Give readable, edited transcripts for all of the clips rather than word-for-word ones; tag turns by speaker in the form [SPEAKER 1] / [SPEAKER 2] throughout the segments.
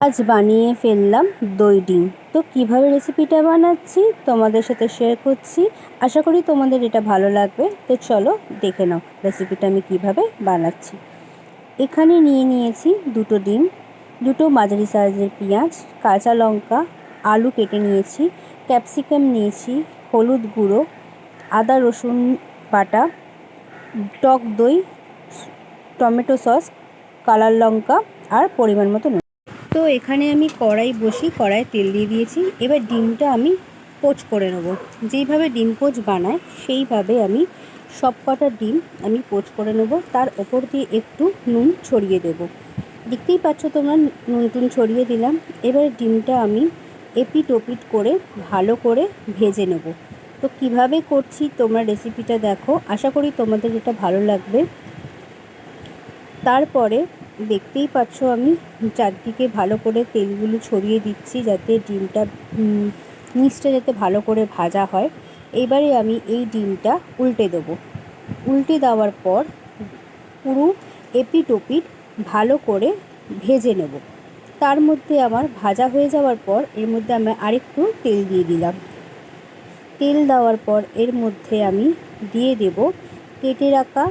[SPEAKER 1] আজ বানিয়ে ফেললাম দই ডিম। তো কিভাবে রেসিপিটা বানাচ্ছি তোমাদের সাথে শেয়ার করছি। আশা করি তোমাদের এটা ভালো লাগবে। তো চলো দেখে নাও রেসিপিটা আমি কিভাবে বানাচ্ছি। এখানে নিয়ে নিয়েছি দুটো ডিম, দুটো মাঝারি সাইজের পেঁয়াজ, কাঁচা লঙ্কা, আলু কেটে নিয়েছি, ক্যাপসিকাম নিয়েছি, হলুদ গুঁড়ো, আদা রসুন বাটা, টক দই, টমেটো সস, কালার লঙ্কা আর পরিমাণ মতো নুন। তো এখানে আমি কড়াই কড়াইয়ে তেল দিয়ে দিয়েছি। এবার ডিমটা আমি পোচ করে নেব। যেইভাবে ডিম পোচ বানায় সেইভাবে আমি সব কটা ডিম আমি পোচ করে নেব। তার ওপর দিয়ে একটু নুন ছড়িয়ে দেব। দেখতেই পাচ্ছ তোমরা নুন টুন ছড়িয়ে দিলাম। এবার ডিমটা আমি এপিট ওপিট করে ভালো করে ভেজে নেব। তো কিভাবে করছি তোমরা রেসিপিটা দেখো, আশা করি তোমাদের এটা ভালো লাগবে। তারপরে দেখতেই পাচ্ছ আমি চারদিকে ভালো করে তেলগুলো ছড়িয়ে দিচ্ছি যাতে ডিমটা নিচটা যাতে ভালো করে ভাজা হয়। এইবারে আমি এই ডিমটা উল্টে দেবো। উল্টে দেওয়ার পর পুরো এপিট ওপিট ভালো করে ভেজে নেব। তার মধ্যে আমার ভাজা হয়ে যাওয়ার পর এর মধ্যে আমি আরেকটু তেল দিয়ে দিলাম। তেল দেওয়ার পর এর মধ্যে আমি দিয়ে দেব কেটে রাখা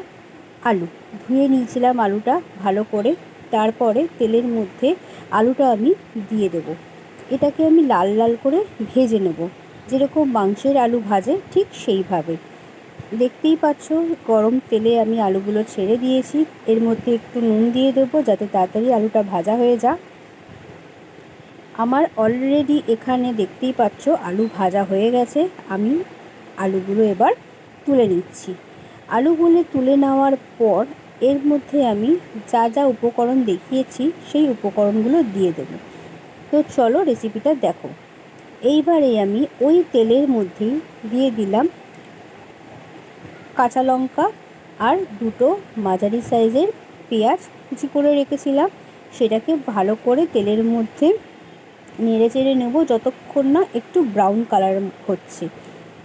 [SPEAKER 1] আলু। ধুয়ে নিয়েছিলাম আলুটা ভালো করে। তারপরে তেলের মধ্যে আলুটা আমি দিয়ে দেব। এটাকে আমি লাল লাল করে ভেজে নেব, যেরকম মাংসের আলু ভাজে ঠিক সেইভাবে। দেখতেই পাচ্ছ গরম তেলে আমি আলুগুলো ছেড়ে দিয়েছি। এর মধ্যে একটু নুন দিয়ে দেবো যাতে তাড়াতাড়ি আলুটা ভাজা হয়ে যায়। আমার অলরেডি এখানে দেখতেই পাচ্ছ আলু ভাজা হয়ে গেছে। আমি আলুগুলো এবার তুলে নিচ্ছি। আলুগুলো তুলে নেওয়ার পর এর মধ্যে আমি যা যা উপকরণ দেখিয়েছি সেই উপকরণগুলো দিয়ে দেব। তো চলো রেসিপিটা দেখো। এইবারে আমি ওই তেলের মধ্যেই দিয়ে দিলাম কাঁচা লঙ্কা আর দুটো মাঝারি সাইজের পেঁয়াজ কুচি করে রেখেছিলাম। সেটাকে ভালো করে তেলের মধ্যে নেড়ে চেড়ে নেব যতক্ষণ না একটু ব্রাউন কালার হচ্ছে।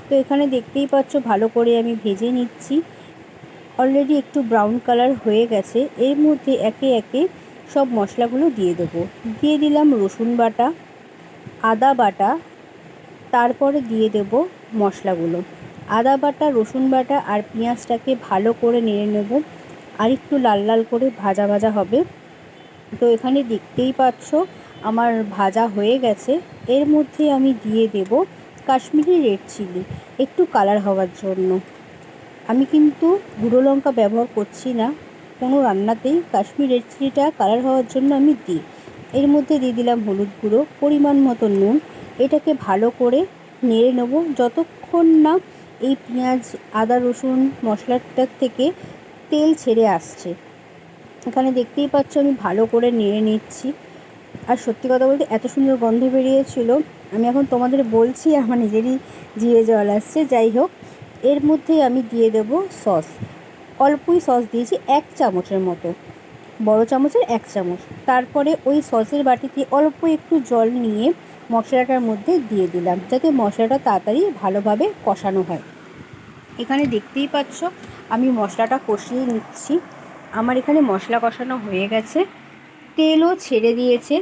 [SPEAKER 1] তো এখানে দেখতেই পাচ্ছ ভালো করে আমি ভেজে নিচ্ছি। অলরেডি একটু ব্রাউন কালার হয়ে গেছে। এর মধ্যে একে একে সব মশলাগুলো দিয়ে দেবো। দিয়ে দিলাম রসুন বাটা, আদা বাটা, তারপরে দিয়ে দেব মশলাগুলো। আদা বাটা, রসুন বাটা আর পেঁয়াজটাকে ভালো করে নেড়ে নেব। আর একটু লাল লাল করে ভাজা ভাজা হবে। তো এখানে দেখতেই পাচ্ছ আমার ভাজা হয়ে গেছে। এর মধ্যে আমি দিয়ে দেব কাশ্মীরি রেড চিলি, একটু কালার হওয়ার জন্য। আমি কিন্তু গুঁড়ো লঙ্কা ব্যবহার করছি না কোনো রান্নাতেই। কাশ্মীরি রেড চিলিটা কালার হওয়ার জন্য আমি দিই। এর মধ্যে দিয়ে দিলাম হলুদ গুঁড়ো, পরিমাণ মতো নুন। এটাকে ভালো করে নেড়ে নেব যতক্ষণ না এই পেঁয়াজ আদা রসুন মশলাটার থেকে তেল ছেড়ে আসছে। এখানে দেখতেই পাচ্ছ আমি ভালো করে নেড়ে নিচ্ছি। আর সত্যি কথা বলতে এত সুন্দর গন্ধ বেরিয়েছিল, আমি এখন তোমাদের বলছি আমার নিজেরই জিভে জল আসছে। যাই হোক, এর মধ্যে আমি দিয়ে দেব সস। অল্পই সস দিয়েছি, 1 চামচের মতো, বড় চামচের 1 চামচ। তারপরে ওই সসের বাটিতে অল্প একটু জল নিয়ে মশলাটার মধ্যে দিয়ে দিলাম যাতে মশলাটা তাড়াতাড়ি ভালোভাবে কষানো হয়। এখানে দেখতেই পাচ্ছ আমি মশলাটা কষিয়ে নিচ্ছি। আমার এখানে মশলা কষানো হয়ে গেছে, তেলও ছেড়ে দিয়েছে।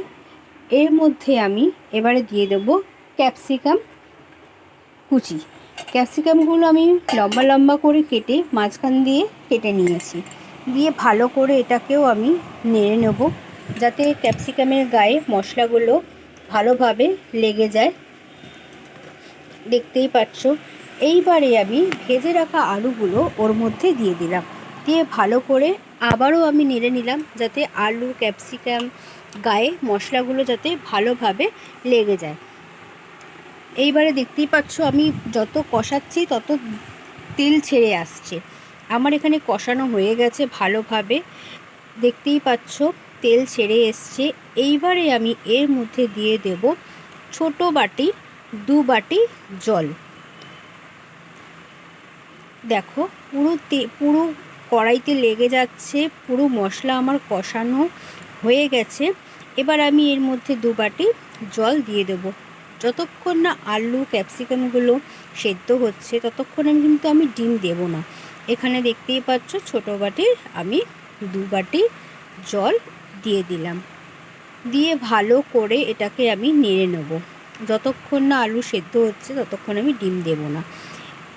[SPEAKER 1] এর মধ্যে আমি এবারে দিয়ে দেবো ক্যাপসিকাম কুচি। ক্যাপসিকামগুলো আমি লম্বা লম্বা করে কেটে মাঝখান দিয়ে কেটে নিয়েছি। দিয়ে ভালো করে এটাকেও আমি নেড়ে নেব যাতে ক্যাপসিকামের গায়ে মশলাগুলো ভালোভাবে লেগে যায়। দেখতেই পাচ্ছ। এইবারে আমি ভেজে রাখা আলুগুলো ওর মধ্যে দিয়ে দিলাম। দিয়ে ভালো করে আবারও আমি নেড়ে নিলাম যাতে আলু ক্যাপসিকাম গায়ে মশলাগুলো যাতে ভালোভাবে লেগে যায়। এইবারে দেখতেই পাচ্ছ আমি যত কষাচ্ছি তত তেল ছেড়ে আসছে। আমার এখানে কষানো হয়ে গেছে ভালোভাবে, দেখতেই পাচ্ছ তেল ছেড়ে এসছে। এইবারে আমি এর মধ্যে দিয়ে দেব ছোট বাটি 2 বাটি জল। দেখো পুরো কড়াইতে লেগে যাচ্ছে, পুরো মশলা আমার কষানো হয়ে গেছে। এবার আমি এর মধ্যে 2 বাটি জল দিয়ে দেব। যতক্ষণ না আলু ক্যাপসিকামগুলো সেদ্ধ হচ্ছে ততক্ষণ কিন্তু আমি ডিম দেব না। এখানে দেখতেই পাচ্ছ ছোট বাটির আমি 2 বাটি জল দিয়ে দিলাম। দিয়ে ভালো করে এটাকে আমি নেড়ে নেব। যতক্ষণ না আলু সেদ্ধ হচ্ছে ততক্ষণ আমি ডিম দেব না।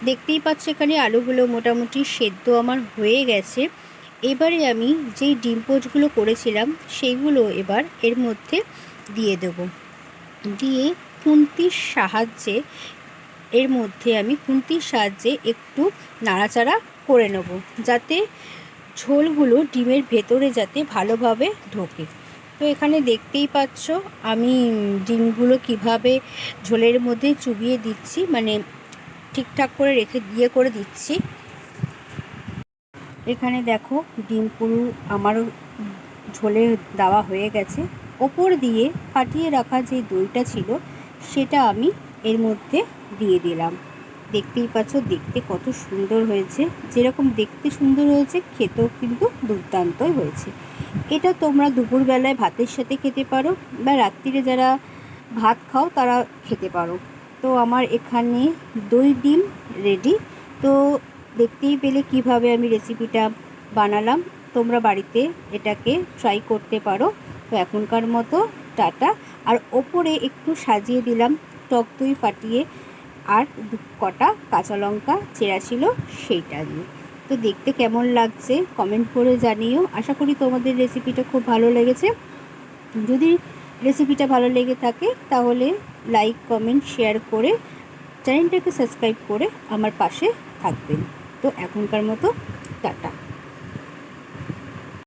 [SPEAKER 1] দেখতেই পাচ্ছ এখানে আলুগুলো মোটামুটি সেদ্ধ আমার হয়ে গেছে। এবারে আমি যেই ডিম পোচগুলো করেছিলাম সেইগুলো এবার এর মধ্যে দিয়ে দেব। দিয়ে খুন্তির সাহায্যে একটু নাড়াচাড়া করে নেব, যাতে ঝোলগুলো ডিমের ভেতরে যাতে ভালোভাবে ঢোকে। তো এখানে দেখতেই পাচ্ছ আমি ডিমগুলো কিভাবে ঝোলের মধ্যে চুবিয়ে দিচ্ছি, মানে ঠিকঠাক করে করে দিচ্ছি। এখানে দেখো ডিম পুরো আমারও ঝোলে দেওয়া হয়ে গেছে। ওপর দিয়ে ফাটিয়ে রাখা যে দইটা ছিল সেটা আমি এর মধ্যে দিয়ে দিলাম। দেখতেই পাচ্ছ দেখতে কত সুন্দর হয়েছে। যেরকম দেখতে সুন্দর হয়েছে খেতেও কিন্তু দুর্দান্তই হয়েছে। এটা তোমরা দুপুরবেলায় ভাতের সাথে খেতে পারো, বা রাত্রিরে যারা ভাত খাও তারা খেতে পারো। তো আমার এখানে দই ডিম রেডি। তো দেখতেই পেলে কিভাবে আমি রেসিপিটা বানালাম। তোমরা বাড়িতে এটাকে ট্রাই করতে পারো। তো এখনকার মতো টাটা। আর ওপরে একটু সাজিয়ে দিলাম টক দই ফাটিয়ে, আর কটা কাঁচা লঙ্কা চেরা ছিল সেইটা দিয়ে। তো দেখতে কেমন লাগছে কমেন্ট করে জানিও। আশা করি তোমাদের রেসিপিটা খুব ভালো লেগেছে। যদি রেসিপিটা ভালো লেগে থাকে তাহলে লাইক, কমেন্ট, শেয়ার করে চ্যানেলটাকে সাবস্ক্রাইব করে আমার পাশে থাকবেন। তো এখনকার মতো টাটা।